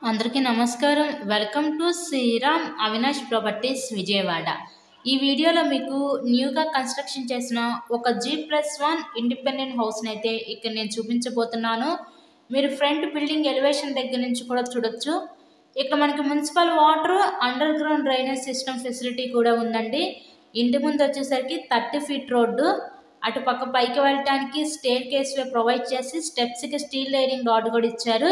అందరికీ నమస్కారం. Welcome to Sriram Avinash properties Vijayawada. ఈ వీడియోలో మీకు న్యూగా కన్స్ట్రక్షన్ చేసిన ఒక G+1 ఇండిపెండెంట్ హౌస్ని అయితే ఇక్కడ నేను చూపించబోతున్నాను. మీరు ఫ్రంట్ బిల్డింగ్ ఎలివేషన్ దగ్గర నుంచి కూడా చూడొచ్చు. ఇక్కడ మనకి municipal water, under ground drainage system facility కూడా ఉందండి. ఇంటి ముందు వచ్చేసరికి 30 ఫీట్ రోడ్డు, అటు పక్క పైకి వెళ్ళటానికి స్టేర్ కేస్ వే ప్రొవైడ్ చేసి స్టెప్స్కి స్టీల్ లైనింగ్ రాడ్ కూడా ఇచ్చారు.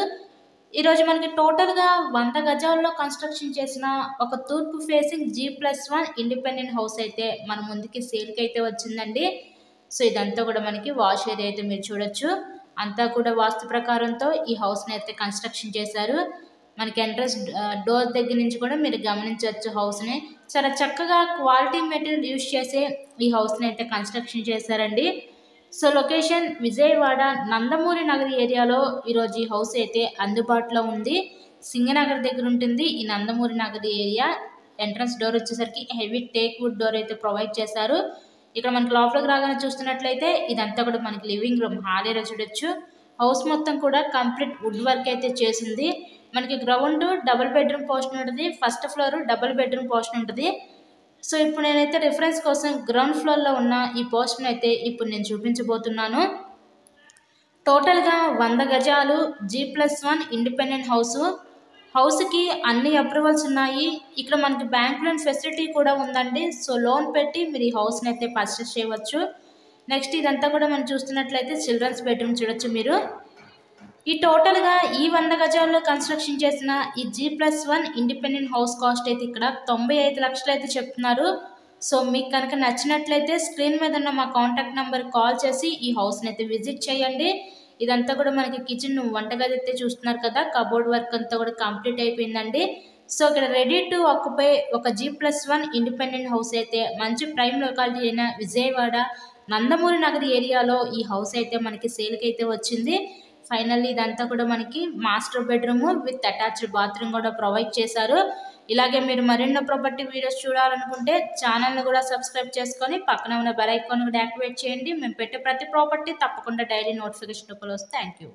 ఈరోజు మనకి టోటల్గా 100 గజాల్లో కన్స్ట్రక్షన్ చేసిన ఒక తూర్పు ఫేసింగ్ G+1 ఇండిపెండెంట్ హౌస్ అయితే మన ముందుకి సేల్కి అయితే వచ్చిందండి. సో ఇదంతా కూడా మనకి వాష్ ఏరియా అయితే మీరు చూడొచ్చు. అంతా కూడా వాస్తు ప్రకారంతో ఈ హౌస్ని అయితే కన్స్ట్రక్షన్ చేశారు. మనకి ఎంట్రన్స్ డోర్ దగ్గర నుంచి కూడా మీరు గమనించవచ్చు హౌస్ని. చాలా చక్కగా క్వాలిటీ మెటీరియల్ యూజ్ చేసే ఈ హౌస్ని అయితే కన్స్ట్రక్షన్ చేశారండి. సో లొకేషన్ విజయవాడ నందమూరి నగర్ ఏరియాలో ఈరోజు ఈ హౌస్ అయితే అందుబాటులో ఉంది. సింగనగర్ దగ్గర ఉంటుంది ఈ Nandamuri Nagar area. Entrance door వచ్చేసరికి హెవీ టేక్ వుడ్ డోర్ అయితే ప్రొవైడ్ చేశారు. ఇక్కడ మనకి లోపలికి రాగానే చూస్తున్నట్లయితే ఇదంతా కూడా మనకి లివింగ్ రూమ్, హాల్ ఏరియా చూడొచ్చు. హౌస్ మొత్తం కూడా కంప్లీట్ వుడ్ వర్క్ అయితే చేసింది. మనకి గ్రౌండ్ డబుల్ బెడ్రూమ్ పోర్షన్ ఉంటుంది, first floor double bedroom portion ఉంటుంది. సో ఇప్పుడు నేనైతే రిఫరెన్స్ కోసం గ్రౌండ్ ఫ్లోర్లో ఉన్న ఈ పోర్షన్ అయితే ఇప్పుడు నేను చూపించబోతున్నాను. టోటల్గా 100 గజాలు G+1 ఇండిపెండెంట్ హౌస్కి అన్ని అప్రూవల్స్ ఉన్నాయి. ఇక్కడ మనకి బ్యాంక్ లోన్ ఫెసిలిటీ కూడా ఉందండి. సో లోన్ పెట్టి మీరు ఈ హౌస్ని అయితే పర్చేస్ చేయవచ్చు. నెక్స్ట్ ఇదంతా కూడా మనం చూస్తున్నట్లయితే చిల్డ్రన్స్ బెడ్రూమ్ చూడొచ్చు మీరు. ఈ టోటల్గా ఈ 100 గజాల్లో కన్స్ట్రక్షన్ చేసిన ఈ G+1 ఇండిపెండెంట్ హౌస్ కాస్ట్ అయితే ఇక్కడ 95 లక్షలు అయితే చెప్తున్నారు. సో మీకు కనుక నచ్చినట్లయితే స్క్రీన్ మీద ఉన్న మా కాంటాక్ట్ నెంబర్ కాల్ చేసి ఈ హౌస్ని అయితే విజిట్ చేయండి. ఇదంతా కూడా మనకి కిచెన్ వంటగది అయితే చూస్తున్నారు కదా, కబోర్డ్ వర్క్ అంతా కూడా కంప్లీట్ అయిపోయిందండి. సో ఇక్కడ రెడీ టు ఆక్యుపై ఒక G+1 ఇండిపెండెంట్ హౌస్ అయితే మంచి ప్రైమ్ లొకాలిటీ అయిన విజయవాడ నందమూరి నగర్ ఏరియాలో ఈ హౌస్ అయితే మనకి సేల్కి అయితే వచ్చింది. ఫైనల్లీ ఇదంతా కూడా మనకి master bedroom with attached bathroom కూడా ప్రొవైడ్ చేశారు. ఇలాగే మీరు మరెన్నో ప్రాపర్టీ వీడియోస్ చూడాలనుకుంటే ఛానల్ని కూడా సబ్స్క్రైబ్ చేసుకొని పక్కన ఉన్న బెల్ ఐకాన్ కూడా యాక్టివేట్ చేయండి. మేము పెట్టే ప్రతి ప్రాపర్టీ తప్పకుండా డైలీ నోటిఫికేషన్ రూపంలో వస్తే. Thank you.